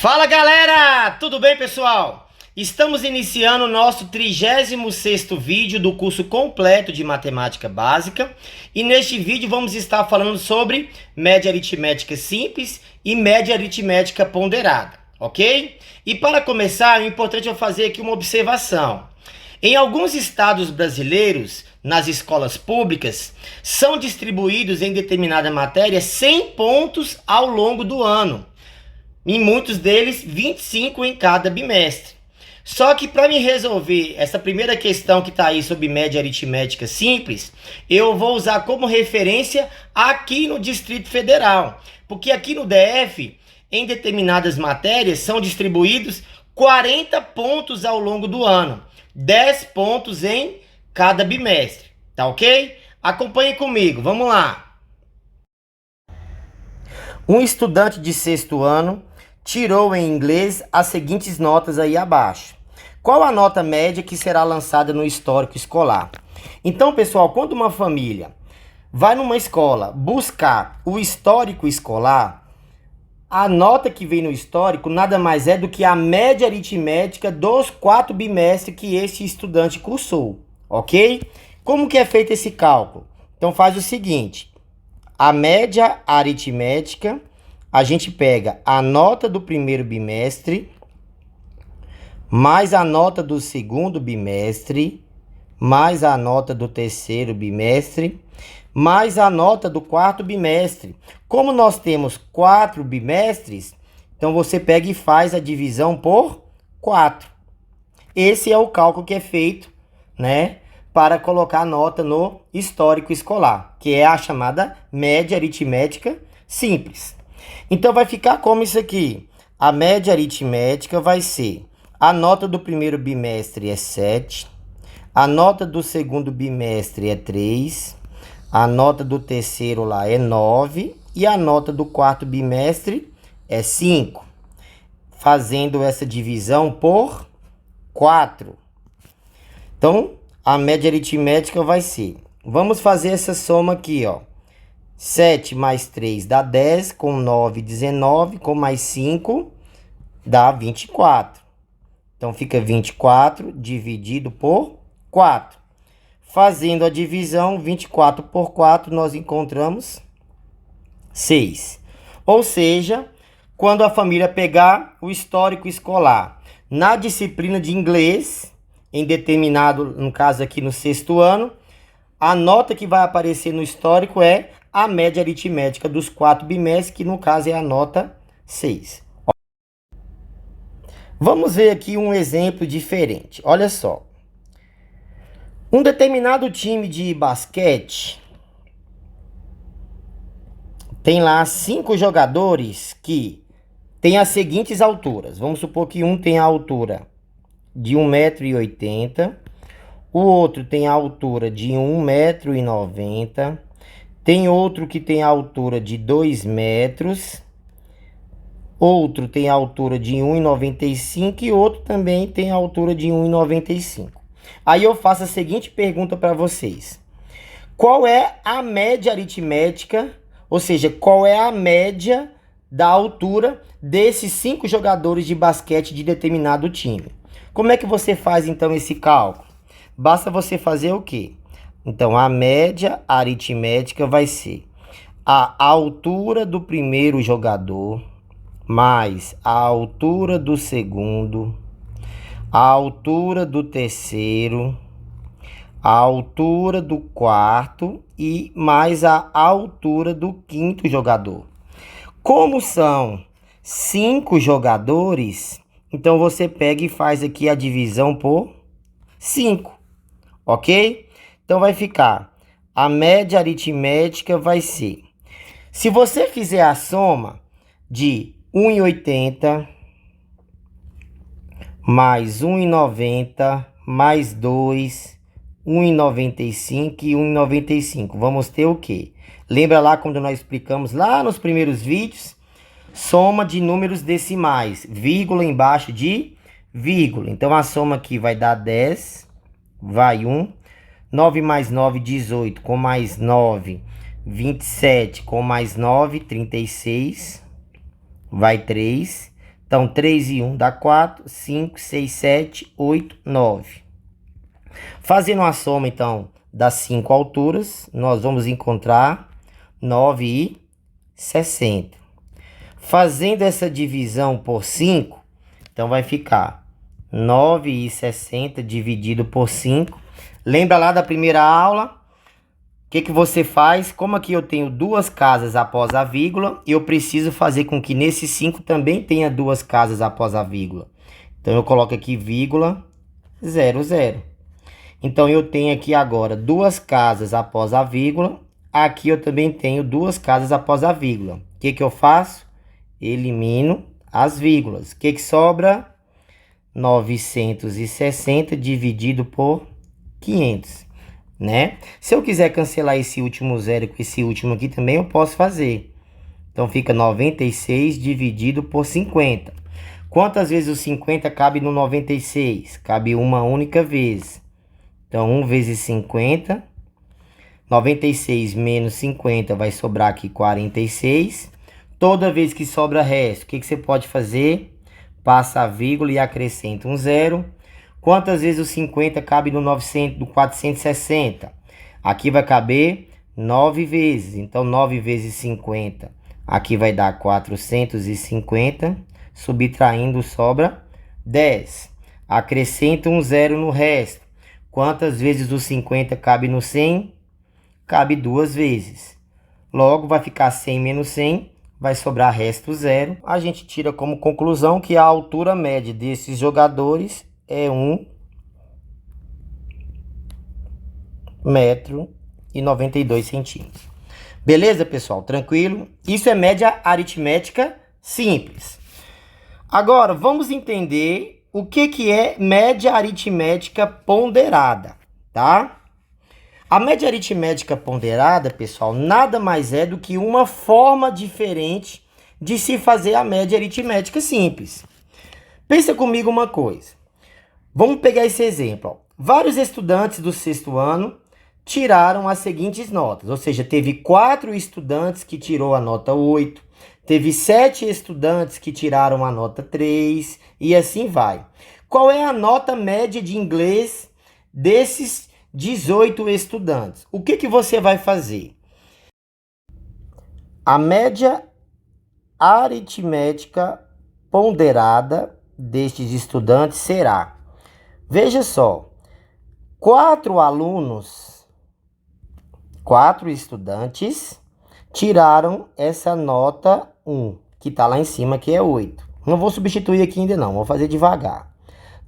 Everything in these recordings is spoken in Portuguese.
Fala galera, tudo bem pessoal? Estamos iniciando o nosso 36º vídeo do curso completo de matemática básica e neste vídeo vamos estar falando sobre média aritmética simples e média aritmética ponderada, ok? E para começar, é importante eu fazer aqui uma observação. Em alguns estados brasileiros, nas escolas públicas, são distribuídos em determinada matéria 100 pontos ao longo do ano. Em muitos deles, 25 em cada bimestre. Só que para me resolver essa primeira questão que está aí sobre média aritmética simples, eu vou usar como referência aqui no Distrito Federal. Porque aqui no DF, em determinadas matérias, são distribuídos 40 pontos ao longo do ano. 10 pontos em cada bimestre. Tá ok? Acompanhe comigo, vamos lá. Um estudante de sexto ano tirou em inglês as seguintes notas aí abaixo. Qual a nota média que será lançada no histórico escolar? Então, pessoal, quando uma família vai numa escola buscar o histórico escolar, a nota que vem no histórico nada mais é do que a média aritmética dos 4 bimestres que esse estudante cursou, ok? Como que é feito esse cálculo? Então, faz o seguinte, a média aritmética, a gente pega a nota do primeiro bimestre, mais a nota do segundo bimestre, mais a nota do terceiro bimestre, mais a nota do quarto bimestre. Como nós temos 4 bimestres, então você pega e faz a divisão por 4. Esse é o cálculo que é feito, né, para colocar a nota no histórico escolar, que é a chamada média aritmética simples. Então, vai ficar como isso aqui. A média aritmética vai ser, a nota do primeiro bimestre é 7, a nota do segundo bimestre é 3, a nota do terceiro lá é 9 e a nota do quarto bimestre é 5. Fazendo essa divisão por 4. Então, a média aritmética vai ser, vamos fazer essa soma aqui, ó. 7 mais 3 dá 10, com 9, 19, com mais 5 dá 24. Então, fica 24 dividido por 4. Fazendo a divisão, 24 por 4, nós encontramos 6. Ou seja, quando a família pegar o histórico escolar na disciplina de inglês, em determinado, no caso aqui no sexto ano, a nota que vai aparecer no histórico é a média aritmética dos 4 bimestres, que no caso é a nota 6. Vamos ver aqui um exemplo diferente. Olha só. Um determinado time de basquete tem lá 5 jogadores que têm as seguintes alturas. Vamos supor que um tem a altura de 1,80 m, o outro tem a altura de 1,90 m, tem outro que tem a altura de 2 metros, outro tem a altura de 1,95 m e outro também tem a altura de 1,95 m. Aí eu faço a seguinte pergunta para vocês. Qual é a média aritmética, ou seja, qual é a média da altura desses 5 jogadores de basquete de determinado time? Como é que você faz então esse cálculo? Basta você fazer o quê? Então, a média aritmética vai ser a altura do primeiro jogador mais a altura do segundo, a altura do terceiro, a altura do quarto e mais a altura do quinto jogador. Como são 5 jogadores, então você pega e faz aqui a divisão por 5, ok? Então, vai ficar, a média aritmética vai ser, se você fizer a soma de 1,80 mais 1,90 mais 2, 1,95 e 1,95, vamos ter o quê? Lembra lá quando nós explicamos lá nos primeiros vídeos? Soma de números decimais, vírgula embaixo de vírgula. Então, a soma aqui vai dar 10, vai 1. 9 mais 9, 18, com mais 9, 27, com mais 9, 36, vai 3. Então, 3 e 1 dá 4, 5, 6, 7, 8, 9. Fazendo uma soma, então, das 5 alturas, nós vamos encontrar 9 e 60. Fazendo essa divisão por 5, então vai ficar 9 e 60 dividido por 5. Lembra lá da primeira aula? O que você faz? Como aqui eu tenho duas casas após a vírgula, eu preciso fazer com que nesse 5 também tenha duas casas após a vírgula. Então, eu coloco aqui vírgula 0, 0. Então, eu tenho aqui agora duas casas após a vírgula. Aqui eu também tenho duas casas após a vírgula. O que eu faço? Elimino as vírgulas. O que sobra? 960 dividido por 500. Né? Se eu quiser cancelar esse último zero com esse último aqui também, eu posso fazer. Então, fica 96 dividido por 50. Quantas vezes o 50 cabe no 96? Cabe uma única vez. Então, 1 vezes 50. 96 menos 50 vai sobrar aqui 46. Toda vez que sobra resto, o que você pode fazer? Passa a vírgula e acrescenta um zero. Quantas vezes o 50 cabe no 460? Aqui vai caber 9 vezes. Então, 9 vezes 50. Aqui vai dar 450. Subtraindo, sobra 10. Acrescenta um zero no resto. Quantas vezes o 50 cabe no 100? Cabe 2 vezes. Logo, vai ficar 100 menos 100. Vai sobrar resto zero. A gente tira como conclusão que a altura média desses jogadores é 1,92 m. Beleza, pessoal? Tranquilo? Isso é média aritmética simples. Agora, vamos entender o que é média aritmética ponderada, tá? A média aritmética ponderada, pessoal, nada mais é do que uma forma diferente de se fazer a média aritmética simples. Pensa comigo uma coisa. Vamos pegar esse exemplo. Ó. Vários estudantes do 6º ano tiraram as seguintes notas. Ou seja, teve 4 estudantes que tirou a nota 8. Teve 7 estudantes que tiraram a nota 3. E assim vai. Qual é a nota média de inglês desses 18 estudantes? O que você vai fazer? A média aritmética ponderada destes estudantes será... Veja só, 4 estudantes tiraram essa nota 1, que está lá em cima, que é 8. Não vou substituir aqui ainda não, vou fazer devagar.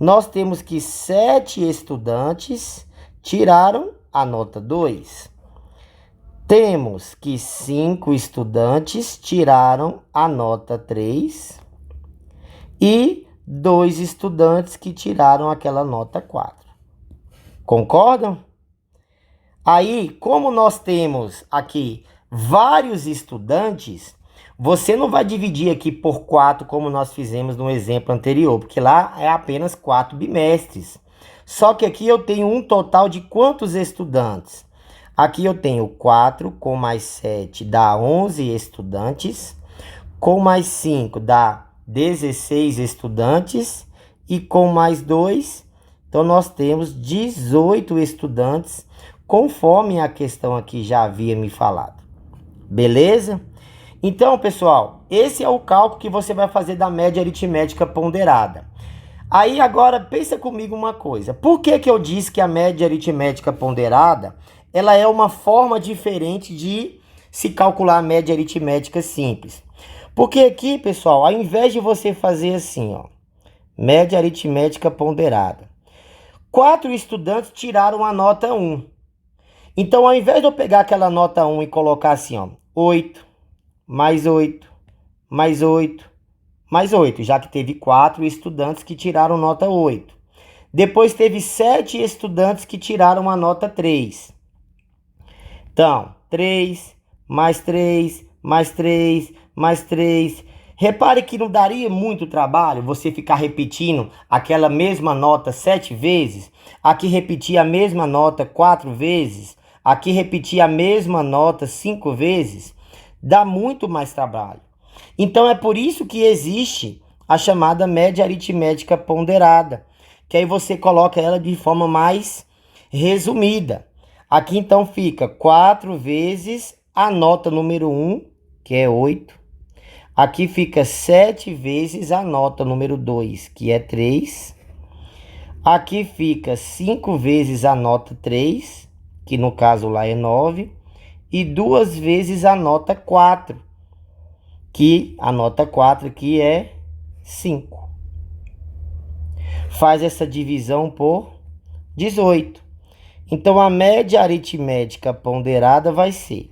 Nós temos que 7 estudantes tiraram a nota 2. Temos que 5 estudantes tiraram a nota 3. E 2 estudantes que tiraram aquela nota 4. Concordam? Aí, como nós temos aqui vários estudantes, você não vai dividir aqui por 4 como nós fizemos no exemplo anterior, porque lá é apenas 4 bimestres. Só que aqui eu tenho um total de quantos estudantes? Aqui eu tenho 4 com mais 7 dá 11 estudantes, com mais 5 dá 16 estudantes e com mais 2, então nós temos 18 estudantes, conforme a questão aqui já havia me falado. Beleza? Então, pessoal, esse é o cálculo que você vai fazer da média aritmética ponderada. Aí agora pensa comigo uma coisa. Por que eu disse que a média aritmética ponderada, ela é uma forma diferente de se calcular a média aritmética simples? Porque aqui, pessoal, ao invés de você fazer assim, ó, média aritmética ponderada, 4 estudantes tiraram a nota 1. Então, ao invés de eu pegar aquela nota 1 e colocar assim, ó, 8, mais 8, mais 8, mais 8, já que teve 4 estudantes que tiraram nota 8. Depois teve 7 estudantes que tiraram a nota 3. Então, 3, mais 3, mais 3, mais 3. Repare que não daria muito trabalho você ficar repetindo aquela mesma nota 7 vezes. Aqui repetir a mesma nota 4 vezes. Aqui repetir a mesma nota 5 vezes. Dá muito mais trabalho. Então é por isso que existe a chamada média aritmética ponderada, que aí você coloca ela de forma mais resumida. Aqui então fica 4 vezes a nota número 1, que é 8. Aqui fica 7 vezes a nota número 2, que é 3. Aqui fica 5 vezes a nota 3, que no caso lá é 9. E 2 vezes a nota 4, que a nota 4 aqui é 5. Faz essa divisão por 18. Então, a média aritmética ponderada vai ser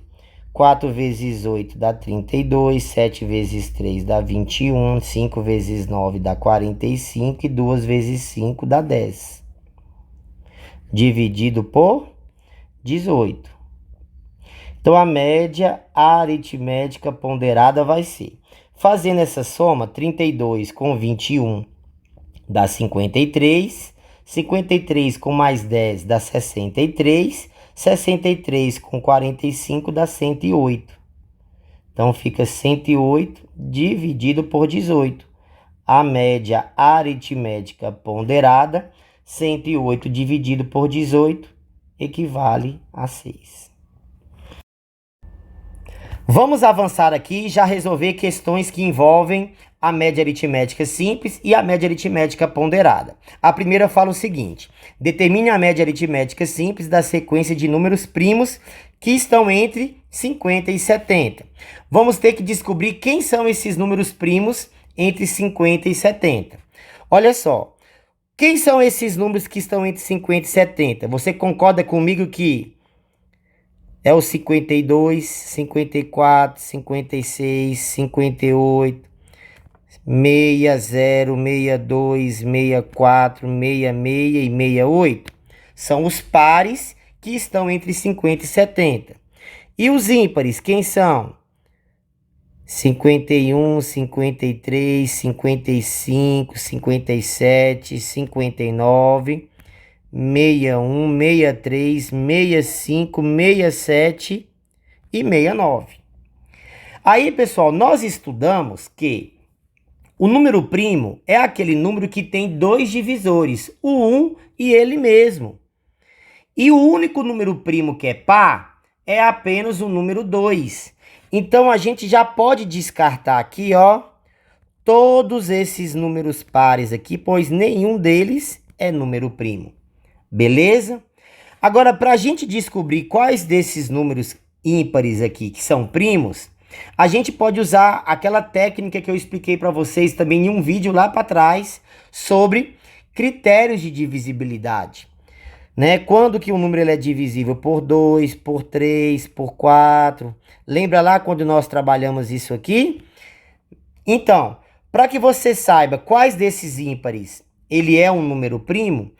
4 vezes 8 dá 32, 7 vezes 3 dá 21, 5 vezes 9 dá 45 e 2 vezes 5 dá 10. Dividido por 18. Então, a média aritmética ponderada vai ser, fazendo essa soma, 32 com 21 dá 53, 53 com mais 10 dá 63, 63 com 45 dá 108. Então, fica 108 dividido por 18. A média aritmética ponderada, 108 dividido por 18, equivale a 6. Vamos avançar aqui e já resolver questões que envolvem a média aritmética simples e a média aritmética ponderada. A primeira fala o seguinte: determine a média aritmética simples da sequência de números primos que estão entre 50 e 70. Vamos ter que descobrir quem são esses números primos entre 50 e 70. Olha só, quem são esses números que estão entre 50 e 70? Você concorda comigo que é o 52, 54, 56, 58, 60, 62, 64, 66 e 68? São os pares que estão entre 50 e 70. E os ímpares, quem são? 51, 53, 55, 57, 59... 61, 63, 65, 67 e 69. Aí, pessoal, nós estudamos que o número primo é aquele número que tem dois divisores, o 1 e ele mesmo. E o único número primo que é par é apenas o número 2. Então, a gente já pode descartar aqui, ó, todos esses números pares aqui, pois nenhum deles é número primo. Beleza? Agora, para a gente descobrir quais desses números ímpares aqui que são primos, a gente pode usar aquela técnica que eu expliquei para vocês também em um vídeo lá para trás sobre critérios de divisibilidade, né? Quando que um número ele é divisível por 2, por 3, por 4. Lembra lá quando nós trabalhamos isso aqui? Então, para que você saiba quais desses ímpares ele é um número primo,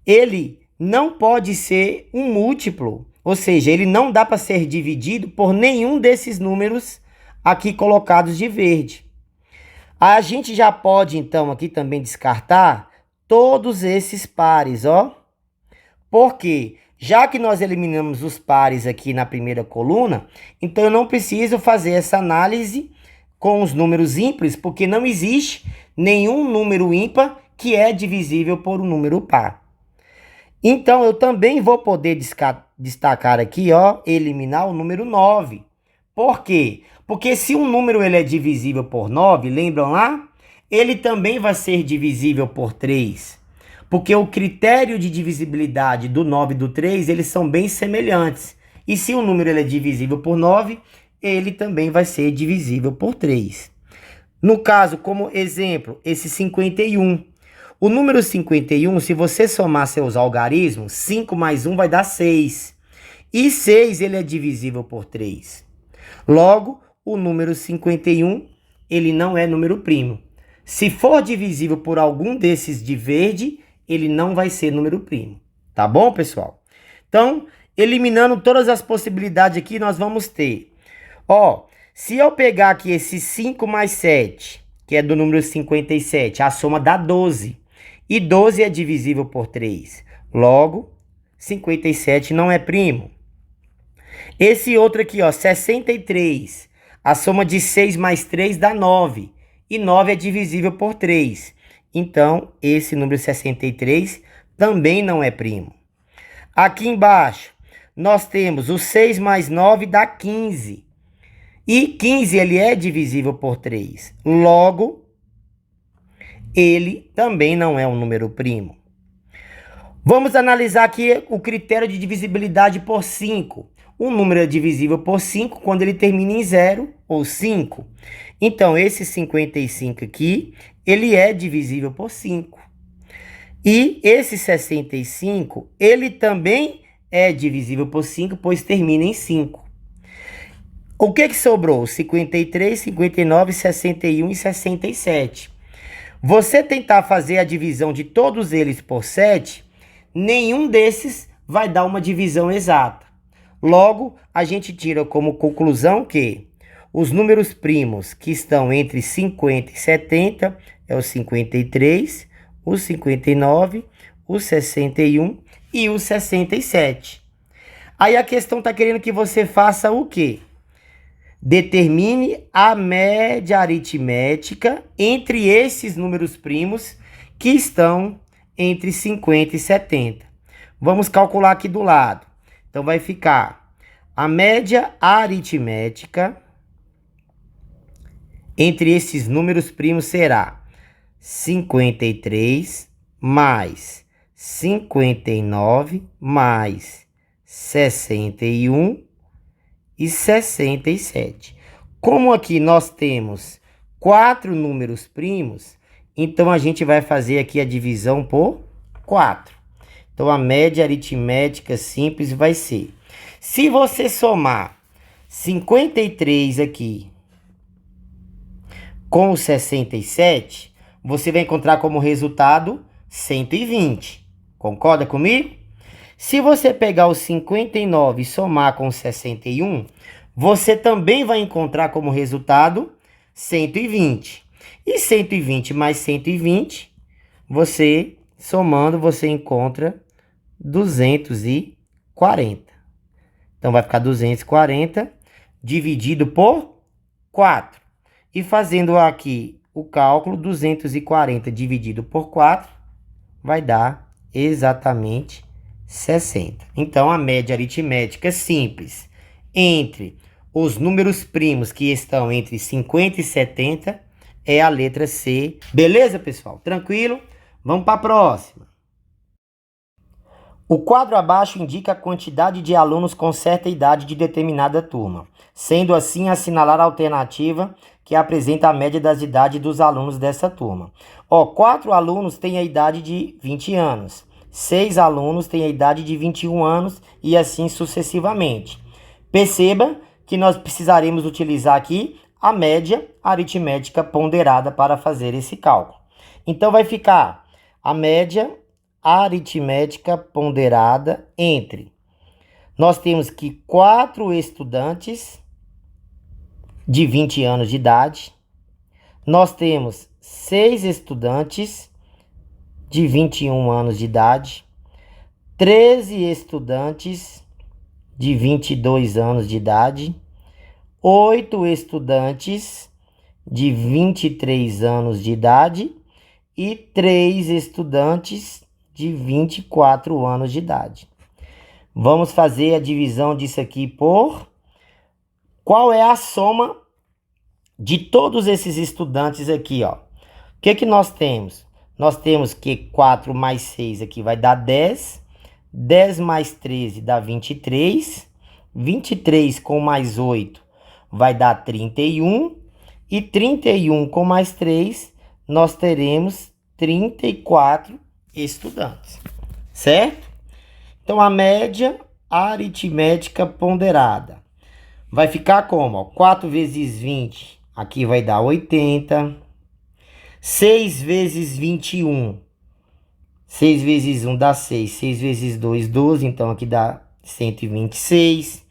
ele não pode ser um múltiplo, ou seja, ele não dá para ser dividido por nenhum desses números aqui colocados de verde. A gente já pode, então, aqui também descartar todos esses pares, ó. Por quê? Já que nós eliminamos os pares aqui na primeira coluna, então eu não preciso fazer essa análise com os números ímpares, porque não existe nenhum número ímpar que é divisível por um número par. Então, eu também vou poder destacar aqui, ó, eliminar o número 9. Por quê? Porque se um número ele é divisível por 9, lembram lá? Ele também vai ser divisível por 3. Porque o critério de divisibilidade do 9 e do 3, eles são bem semelhantes. E se um número ele é divisível por 9, ele também vai ser divisível por 3. No caso, como exemplo, esse 51. O número 51, se você somar seus algarismos, 5 mais 1 vai dar 6. E 6 ele é divisível por 3. Logo, o número 51, ele não é número primo. Se for divisível por algum desses de verde, ele não vai ser número primo. Tá bom, pessoal? Então, eliminando todas as possibilidades aqui, nós vamos ter. Ó, se eu pegar aqui esse 5 mais 7, que é do número 57, a soma dá 12. E 12 é divisível por 3. Logo, 57 não é primo. Esse outro aqui, ó, 63. A soma de 6 mais 3 dá 9. e 9 é divisível por 3. Então, esse número 63 também não é primo. Aqui embaixo, nós temos o 6 mais 9 dá 15. E 15 ele é divisível por 3. Logo, ele também não é um número primo. Vamos analisar aqui o critério de divisibilidade por 5. Um número é divisível por 5 quando ele termina em 0 ou 5. Então, esse 55 aqui, ele é divisível por 5. E esse 65, ele também é divisível por 5, pois termina em 5. O que sobrou? 53, 59, 61 e 67. Você tentar fazer a divisão de todos eles por 7, nenhum desses vai dar uma divisão exata. Logo, a gente tira como conclusão que os números primos que estão entre 50 e 70 é o 53, o 59, o 61 e o 67. Aí a questão está querendo que você faça o quê? Determine a média aritmética entre esses números primos que estão entre 50 e 70. Vamos calcular aqui do lado. Então, vai ficar a média aritmética entre esses números primos será 53 mais 59 mais 61 e 67. Como aqui nós temos 4 números primos, então a gente vai fazer aqui a divisão por 4. Então, a média aritmética simples vai ser, se você somar 53 aqui com o 67, você vai encontrar como resultado 120. Concorda comigo? Se você pegar o 59 e somar com o 61, você também vai encontrar como resultado 120. E 120 mais 120, você somando, você encontra 240. Então, vai ficar 240 dividido por 4. E fazendo aqui o cálculo, 240 dividido por 4 vai dar exatamente 60. Então, a média aritmética simples entre os números primos que estão entre 50 e 70 é a letra C. Beleza, pessoal? Tranquilo? Vamos para a próxima. O quadro abaixo indica a quantidade de alunos com certa idade de determinada turma. Sendo assim, assinalar a alternativa que apresenta a média das idades dos alunos dessa turma. 4 alunos têm a idade de 20 anos. 6 alunos têm a idade de 21 anos e assim sucessivamente. Perceba que nós precisaremos utilizar aqui a média aritmética ponderada para fazer esse cálculo. Então, vai ficar a média aritmética ponderada entre... Nós temos que 4 estudantes de 20 anos de idade. Nós temos 6 estudantes de 21 anos de idade. 13 estudantes de 22 anos de idade. 8 estudantes de 23 anos de idade. E 3 estudantes de 24 anos de idade. Vamos fazer a divisão disso aqui por... Qual é a soma de todos esses estudantes aqui, ó? O que nós temos? Nós temos que 4 mais 6 aqui vai dar 10. 10 mais 13 dá 23. 23 com mais 8 vai dar 31. E 31 com mais 3, nós teremos 34 estudantes, certo? Então, a média aritmética ponderada vai ficar como? 4 vezes 20, aqui vai dar 80. 6 vezes 21, 6 vezes 1 dá 6. 6 vezes 2, 12, então aqui dá 126.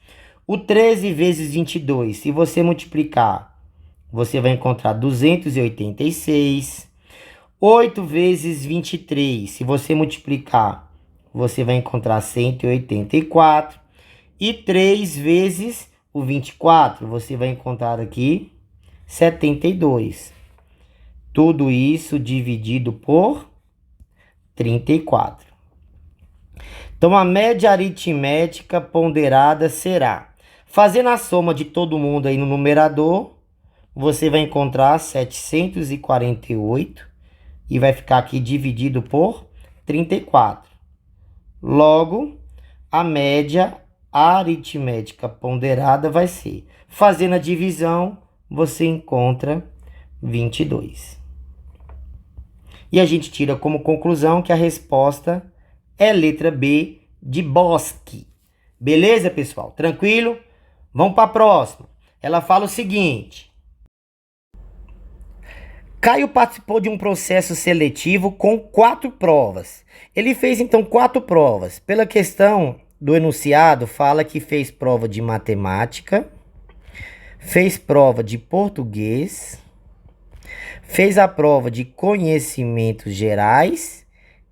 O 13 vezes 22, se você multiplicar, você vai encontrar 286. 8 vezes 23, se você multiplicar, você vai encontrar 184. E 3 vezes o 24, você vai encontrar aqui 72. Tudo isso dividido por 34. Então, a média aritmética ponderada será, fazendo a soma de todo mundo aí no numerador, você vai encontrar 748 e vai ficar aqui dividido por 34. Logo, a média aritmética ponderada vai ser, fazendo a divisão, você encontra 22. E a gente tira como conclusão que a resposta é letra B de Bosque. Beleza, pessoal? Tranquilo? Vamos para a próxima. Ela fala o seguinte: Caio participou de um processo seletivo com 4 provas. Ele fez, então, 4 provas. Pela questão do enunciado, fala que fez prova de matemática, fez prova de português, fez a prova de conhecimentos gerais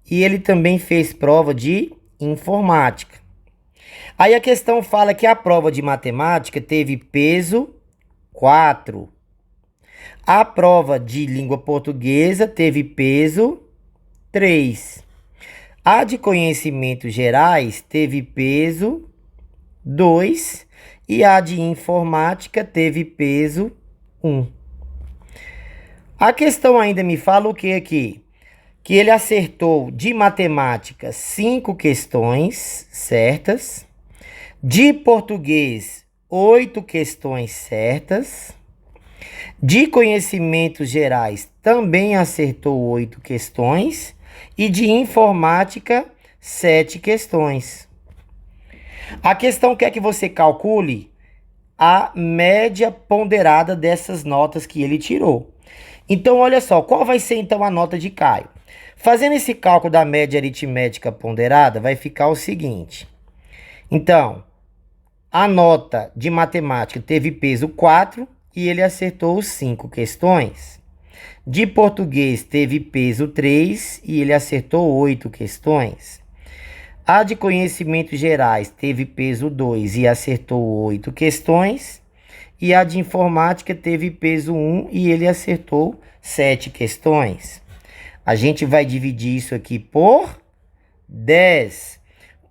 e ele também fez prova de informática. Aí a questão fala que a prova de matemática teve peso 4. A prova de língua portuguesa teve peso 3. A de conhecimentos gerais teve peso 2. E a de informática teve peso 1. A questão ainda me fala o que aqui? Que ele acertou de matemática 5 questões certas. De português, 8 questões certas. De conhecimentos gerais, também acertou 8 questões. E de informática, 7 questões. A questão quer que você calcule a média ponderada dessas notas que ele tirou. Então, olha só, qual vai ser então a nota de Caio? Fazendo esse cálculo da média aritmética ponderada, vai ficar o seguinte. Então, a nota de matemática teve peso 4 e ele acertou 5 questões. De português teve peso 3 e ele acertou 8 questões. A de conhecimentos gerais teve peso 2 e acertou 8 questões. E a de informática teve peso 1 e ele acertou 7 questões. A gente vai dividir isso aqui por 10.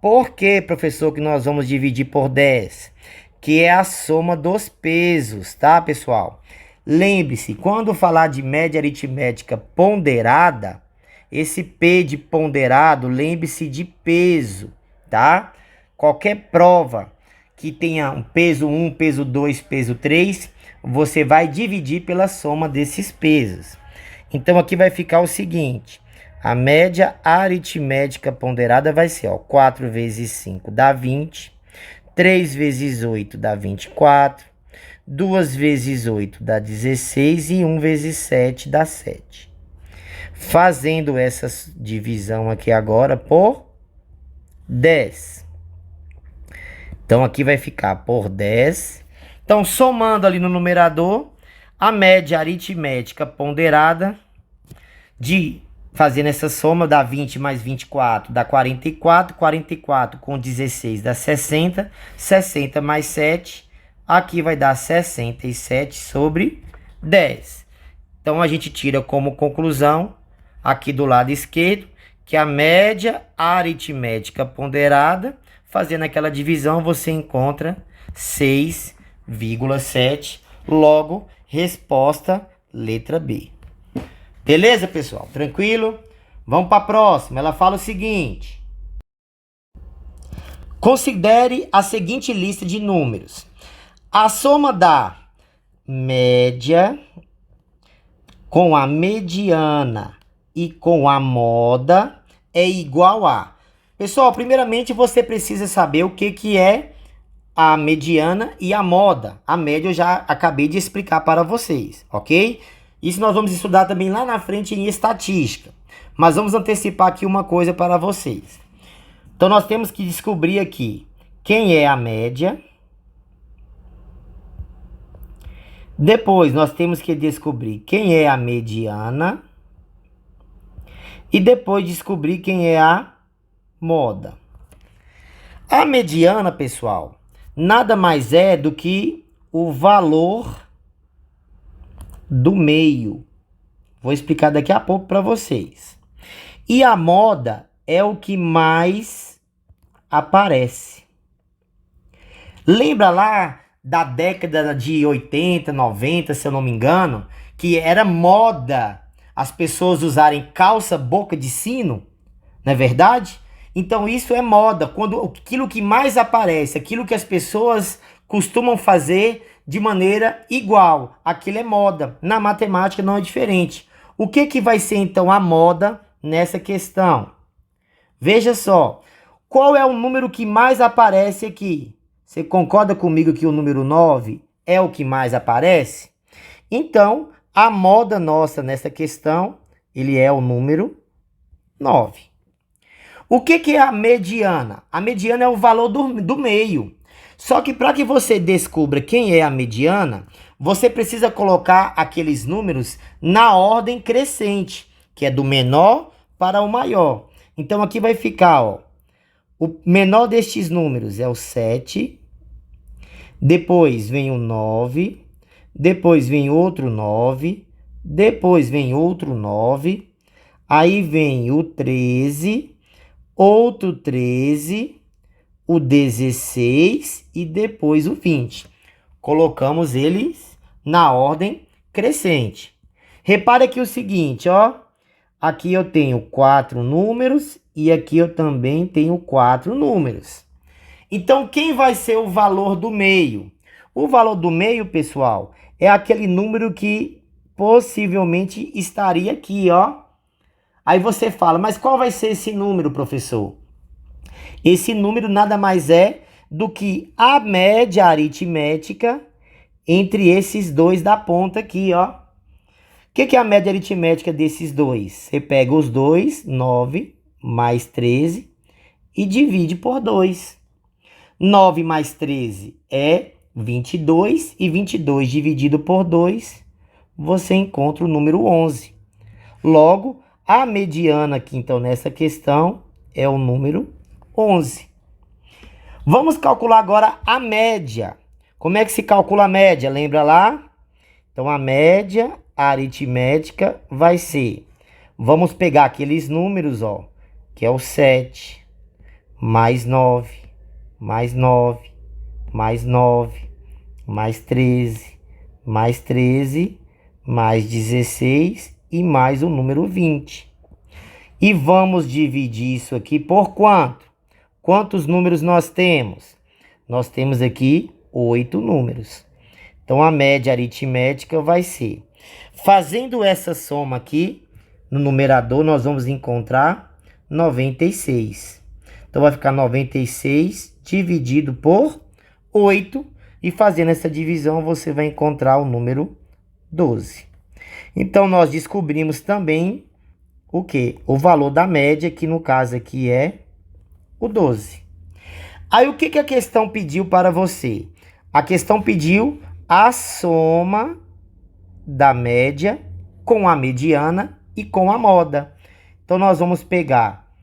Por que, professor, que nós vamos dividir por 10? Que é a soma dos pesos, tá, pessoal? Lembre-se, quando falar de média aritmética ponderada, esse P de ponderado, lembre-se de peso, tá? Qualquer prova que tenha um peso 1, peso 2, peso 3, você vai dividir pela soma desses pesos. Então, aqui vai ficar o seguinte: a média aritmética ponderada vai ser, ó, 4 vezes 5 dá 20, 3 vezes 8 dá 24, 2 vezes 8 dá 16 e 1 vezes 7 dá 7. Fazendo essa divisão aqui agora por 10. Então, aqui vai ficar por 10. Então, somando ali no numerador, a média aritmética ponderada fazendo essa soma, dá 20 mais 24, dá 44. 44 com 16 dá 60. 60 mais 7, aqui vai dar 67 sobre 10. Então, a gente tira como conclusão, aqui do lado esquerdo, que a média aritmética ponderada, fazendo aquela divisão, você encontra 6,7. Logo, resposta letra B. Beleza, pessoal? Tranquilo? Vamos para a próxima. Ela fala o seguinte: considere a seguinte lista de números. A soma da média com a mediana e com a moda é igual a... Pessoal, primeiramente você precisa saber o que é a mediana e a moda. A média eu já acabei de explicar para vocês, ok? Isso nós vamos estudar também lá na frente em estatística. Mas vamos antecipar aqui uma coisa para vocês. Então, nós temos que descobrir aqui quem é a média. Depois, nós temos que descobrir quem é a mediana. E depois descobrir quem é a moda. A mediana, pessoal, nada mais é do que o valor do meio. Vou explicar daqui a pouco para vocês. E a moda é o que mais aparece. Lembra lá da década de 80, 90, se eu não me engano, que era moda as pessoas usarem calça boca de sino? Não é verdade? Então isso é moda, quando aquilo que mais aparece, aquilo que as pessoas costumam fazer de maneira igual, aquilo é moda. Na matemática não é diferente. O que que vai ser então a moda nessa questão? Veja só, qual é o número que mais aparece aqui? Você concorda comigo que o número 9 é o que mais aparece? Então, a moda nossa nessa questão, ele é o número 9. O que é a mediana? A mediana é o valor do meio. Só que para que você descubra quem é a mediana, você precisa colocar aqueles números na ordem crescente, que é do menor para o maior. Então aqui vai ficar, ó, o menor destes números é o 7, depois vem o 9, depois vem outro 9, depois vem outro 9, aí vem o 13, outro 13, o 16 e depois o 20. Colocamos eles na ordem crescente. Repare aqui o seguinte, ó. Aqui eu tenho 4 números e aqui eu também tenho 4 números. Então, quem vai ser o valor do meio? O valor do meio, pessoal, é aquele número que possivelmente estaria aqui, ó. Aí você fala, mas qual vai ser esse número, professor? Esse número nada mais é do que a média aritmética entre esses dois da ponta aqui, ó. O que é a média aritmética desses dois? Você pega os dois, 9 mais 13, e divide por 2. 9 mais 13 é 22, e 22 dividido por 2, você encontra o número 11. Logo, a mediana aqui, então, nessa questão, é o número 11. Vamos calcular agora a média. Como é que se calcula a média? Lembra lá? Então, a média aritmética vai ser... Vamos pegar aqueles números, ó, que é o 7, mais 9, mais 9, mais 9, mais 13, mais 13, mais 16 e mais o número 20. E vamos dividir isso aqui por quanto? Quantos números nós temos? Nós temos aqui 8 números. Então, a média aritmética vai ser... Fazendo essa soma aqui, no numerador, nós vamos encontrar 96. Então, vai ficar 96 dividido por 8. E fazendo essa divisão, você vai encontrar o número 12. Então, nós descobrimos também o quê? O valor da média, que no caso aqui é o 12. Aí, o que a questão pediu para você? A questão pediu a soma da média com a mediana e com a moda. Então, nós vamos pegar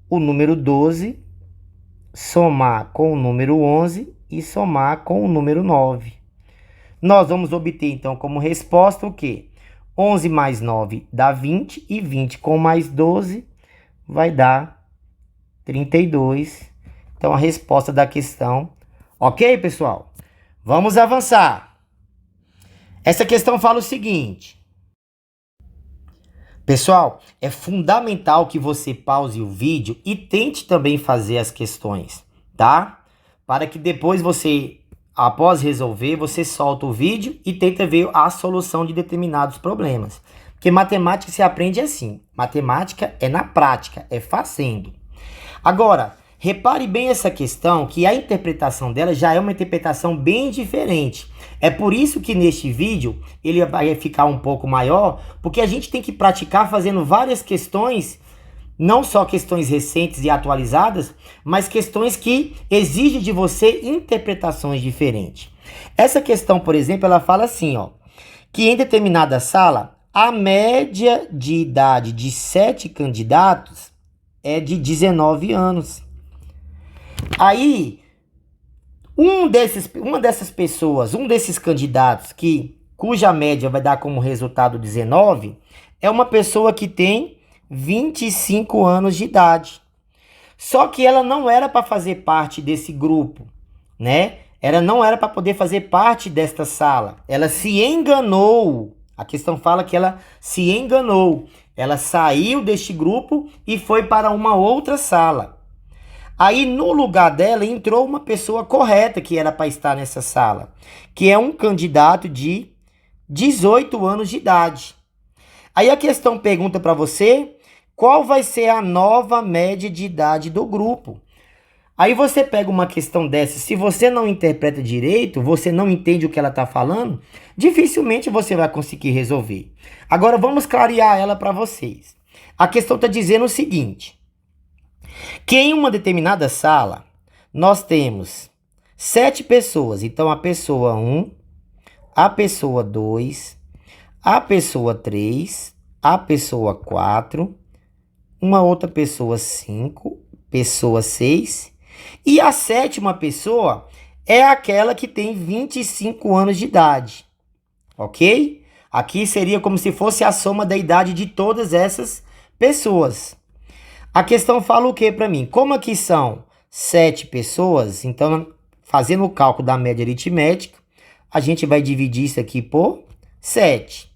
o número 12, somar com o número 11 e somar com o número 9. Nós vamos obter, então, como resposta o quê? 11 mais 9 dá 20, e 20 com mais 12 vai dar 32. Então, a resposta da questão. Ok, pessoal? Vamos avançar. Essa questão fala o seguinte. Pessoal, é fundamental que você pause o vídeo e tente também fazer as questões, tá? Para que depois você, após resolver, você solta o vídeo e tenta ver a solução de determinados problemas. Porque matemática se aprende assim. Matemática é na prática, é fazendo. Agora, repare bem essa questão, que a interpretação dela já é uma interpretação bem diferente. É por isso que neste vídeo ele vai ficar um pouco maior, porque a gente tem que praticar fazendo várias questões, não só questões recentes e atualizadas, mas questões que exigem de você interpretações diferentes. Essa questão, por exemplo, ela fala assim, ó, que em determinada sala, a média de idade de 7 candidatos é de 19 anos. Aí, um desses candidatos que cuja média vai dar como resultado 19, é uma pessoa que tem 25 anos de idade. Só que ela não era para fazer parte desse grupo, né? Ela não era para poder fazer parte desta sala. Ela se enganou. A questão fala que ela se enganou. Ela saiu deste grupo e foi para uma outra sala. Aí, no lugar dela, entrou uma pessoa correta que era para estar nessa sala, que é um candidato de 18 anos de idade. Aí a questão pergunta para você qual vai ser a nova média de idade do grupo. Aí você pega uma questão dessa, se você não interpreta direito, você não entende o que ela está falando, dificilmente você vai conseguir resolver. Agora vamos clarear ela para vocês. A questão está dizendo o seguinte, que em uma determinada sala, nós temos 7 pessoas. Então, a pessoa 1, a pessoa 2, a pessoa 3, a pessoa 4, uma outra pessoa 5, pessoa 6, e a 7ª pessoa é aquela que tem 25 anos de idade, ok? Aqui seria como se fosse a soma da idade de todas essas pessoas. A questão fala o que para mim? Como aqui são 7 pessoas, então fazendo o cálculo da média aritmética, a gente vai dividir isso aqui por 7.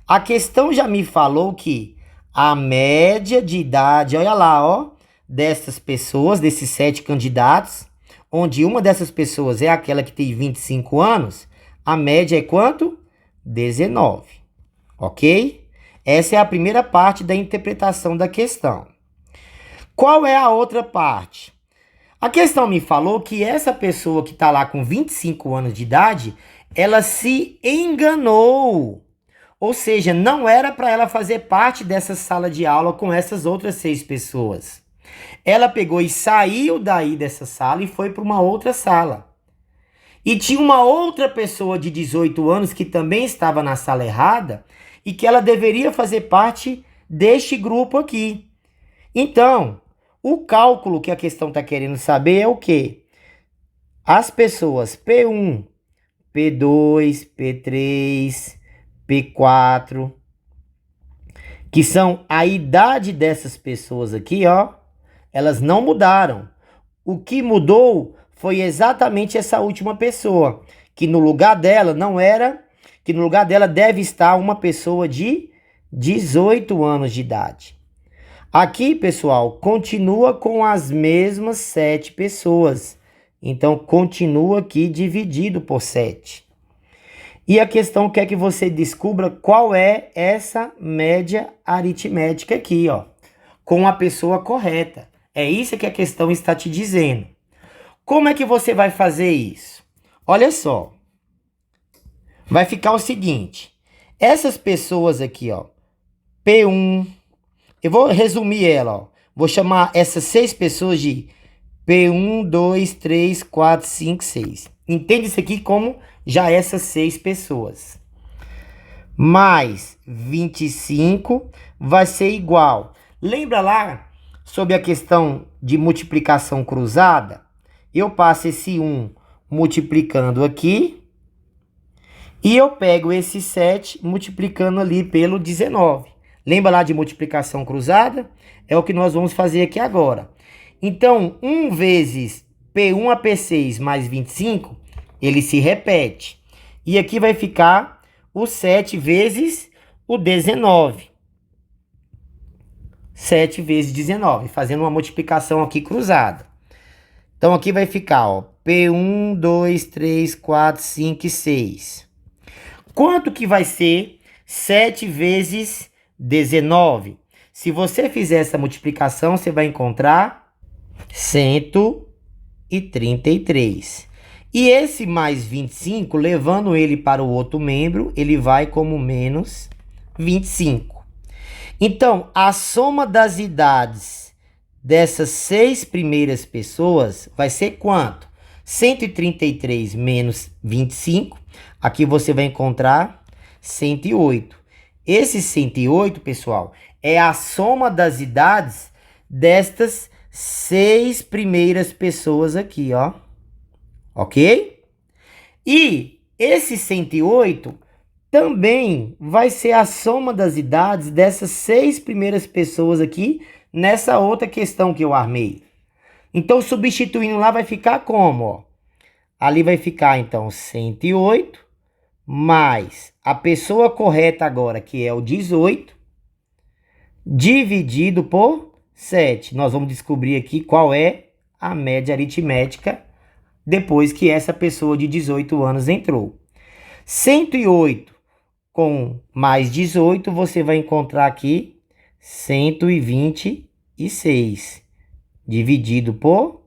A questão já me falou que a média de idade, olha lá, ó, dessas pessoas, desses 7 candidatos, onde uma dessas pessoas é aquela que tem 25 anos, a média é quanto? 19, ok? Essa é a primeira parte da interpretação da questão. Qual é a outra parte? A questão me falou que essa pessoa que está lá com 25 anos de idade, ela se enganou. Ou seja, não era para ela fazer parte dessa sala de aula com essas outras 6 pessoas. Ela pegou e saiu daí dessa sala e foi para uma outra sala. E tinha uma outra pessoa de 18 anos que também estava na sala errada e que ela deveria fazer parte deste grupo aqui. Então, o cálculo que a questão está querendo saber é o quê? As pessoas P1, P2, P3, P4, que são a idade dessas pessoas aqui, ó, elas não mudaram. O que mudou foi exatamente essa última pessoa, que no lugar dela não era, que no lugar dela deve estar uma pessoa de 18 anos de idade. Aqui, pessoal, continua com as mesmas 7 pessoas. Então, continua aqui dividido por 7. E a questão quer que você descubra qual é essa média aritmética aqui, ó, com a pessoa correta. É isso que a questão está te dizendo. Como é que você vai fazer isso? Olha só. Vai ficar o seguinte. Essas pessoas aqui, ó, P1, eu vou resumir ela, ó. Vou chamar essas 6 pessoas de P1, 2, 3, 4, 5, 6. Entende isso aqui como já essas 6 pessoas. Mais 25 vai ser igual. Lembra lá sobre a questão de multiplicação cruzada? Eu passo esse 1 multiplicando aqui. E eu pego esse 7 multiplicando ali pelo 19. Lembra lá de multiplicação cruzada? É o que nós vamos fazer aqui agora. Então, 1 vezes P1 a P6 mais 25, ele se repete. E aqui vai ficar o 7 vezes o 19. 7 vezes 19, fazendo uma multiplicação aqui cruzada. Então, aqui vai ficar, ó, P1, 2, 3, 4, 5 e 6. Quanto que vai ser 7 vezes 19? Se você fizer essa multiplicação, você vai encontrar 133. E esse mais 25, levando ele para o outro membro, ele vai como menos 25. Então, a soma das idades dessas 6 primeiras pessoas vai ser quanto? 133 menos 25, aqui você vai encontrar 108. Esse 108, pessoal, é a soma das idades destas 6 primeiras pessoas aqui, ó. Ok? E esse 108 também vai ser a soma das idades dessas 6 primeiras pessoas aqui nessa outra questão que eu armei. Então, substituindo lá, vai ficar como? Ó? Ali vai ficar, então, 108 mais a pessoa correta agora, que é o 18, dividido por 7. Nós vamos descobrir aqui qual é a média aritmética depois que essa pessoa de 18 anos entrou. 108 com mais 18, você vai encontrar aqui 126, dividido por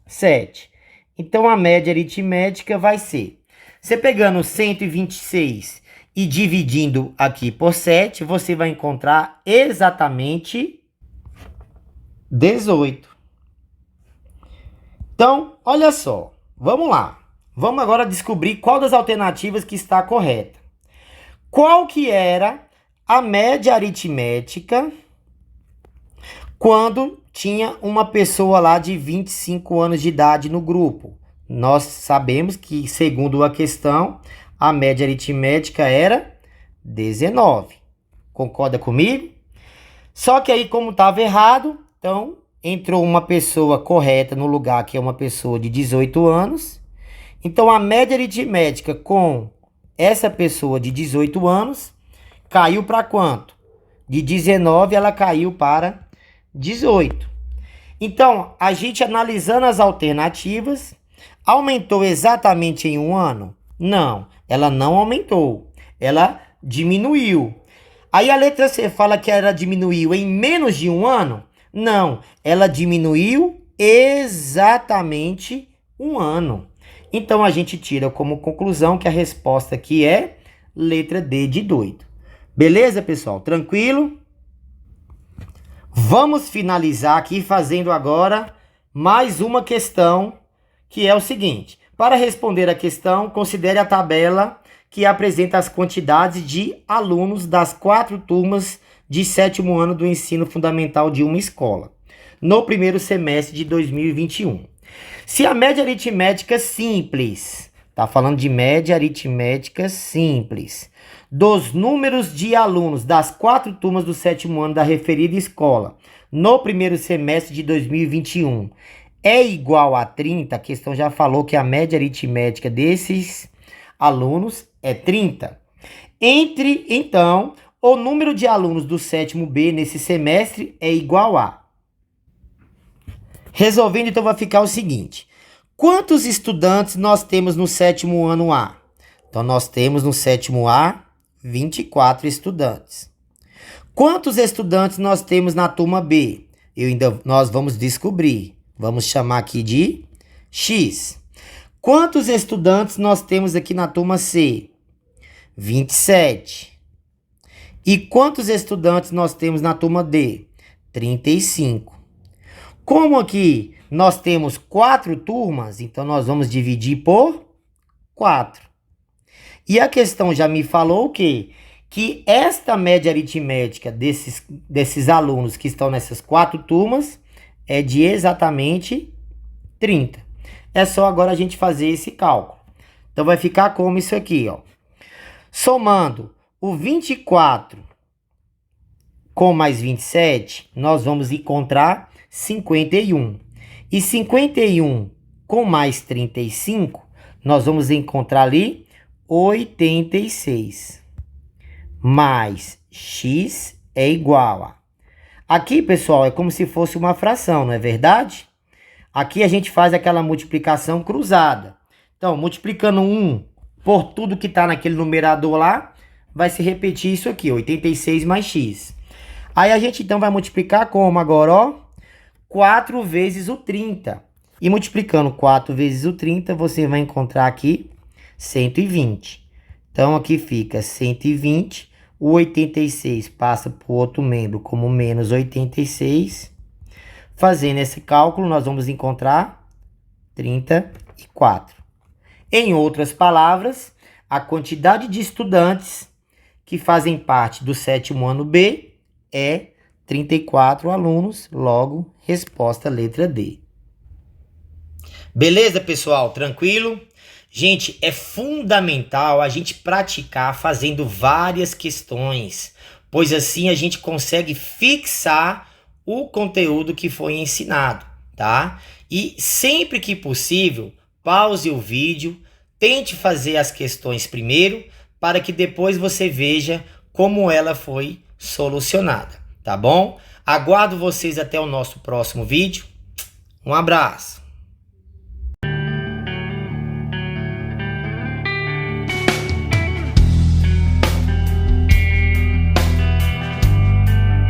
7. Então, a média aritmética vai ser, você pegando 126 e dividindo aqui por 7, você vai encontrar exatamente 18. Então, olha só, vamos lá. Vamos agora descobrir qual das alternativas que está correta. Qual que era a média aritmética quando tinha uma pessoa lá de 25 anos de idade no grupo? Nós sabemos que, segundo a questão, a média aritmética era 19. Concorda comigo? Só que aí, como estava errado, então entrou uma pessoa correta no lugar, que é uma pessoa de 18 anos. Então, a média aritmética com essa pessoa de 18 anos caiu para quanto? De 19, ela caiu para 18. Então, a gente analisando as alternativas, aumentou exatamente em um ano? Não, ela não aumentou, ela diminuiu. Aí a letra C fala que ela diminuiu em menos de um ano? Não, ela diminuiu exatamente um ano. Então, a gente tira como conclusão que a resposta aqui é letra D de doido. Beleza, pessoal? Tranquilo? Vamos finalizar aqui fazendo agora mais uma questão, que é o seguinte. Para responder a questão, considere a tabela que apresenta as quantidades de alunos das 4 turmas de 7º ano do ensino fundamental de uma escola, no primeiro semestre de 2021. Se a média aritmética simples, tá falando de média aritmética simples, dos números de alunos das 4 turmas do 7º ano da referida escola, no primeiro semestre de 2021, é igual a 30, a questão já falou que a média aritmética desses alunos é 30. Então, o número de alunos do 7º B nesse semestre é igual a... Resolvendo, então, vai ficar o seguinte. Quantos estudantes nós temos no 7º ano A? Então, nós temos no 7º A 24 estudantes. Quantos estudantes nós temos na turma B? Nós vamos descobrir. Vamos chamar aqui de X. Quantos estudantes nós temos aqui na turma C? 27. E quantos estudantes nós temos na turma D? 35. Como aqui nós temos 4 turmas, então nós vamos dividir por 4. E a questão já me falou o quê? Que esta média aritmética desses alunos que estão nessas 4 turmas é de exatamente 30. É só agora a gente fazer esse cálculo. Então vai ficar como isso aqui, ó. Somando o 24 com mais 27, nós vamos encontrar 51. E 51 com mais 35, nós vamos encontrar ali 86. Mais x é igual a... Aqui, pessoal, é como se fosse uma fração, não é verdade? Aqui a gente faz aquela multiplicação cruzada. Então, multiplicando 1 por tudo que está naquele numerador lá, vai se repetir isso aqui, 86 mais x. Aí a gente então vai multiplicar como agora, ó? 4 vezes o 30. E multiplicando 4 vezes o 30, você vai encontrar aqui 120. Então, aqui fica 120. O 86 passa para o outro membro como menos 86. Fazendo esse cálculo, nós vamos encontrar 34. Em outras palavras, a quantidade de estudantes que fazem parte do 7º ano B é 34 alunos, logo, resposta letra D. Beleza, pessoal? Tranquilo? Gente, é fundamental a gente praticar fazendo várias questões, pois assim a gente consegue fixar o conteúdo que foi ensinado, tá? E sempre que possível, pause o vídeo, tente fazer as questões primeiro, para que depois você veja como ela foi solucionada, tá bom? Aguardo vocês até o nosso próximo vídeo. Um abraço!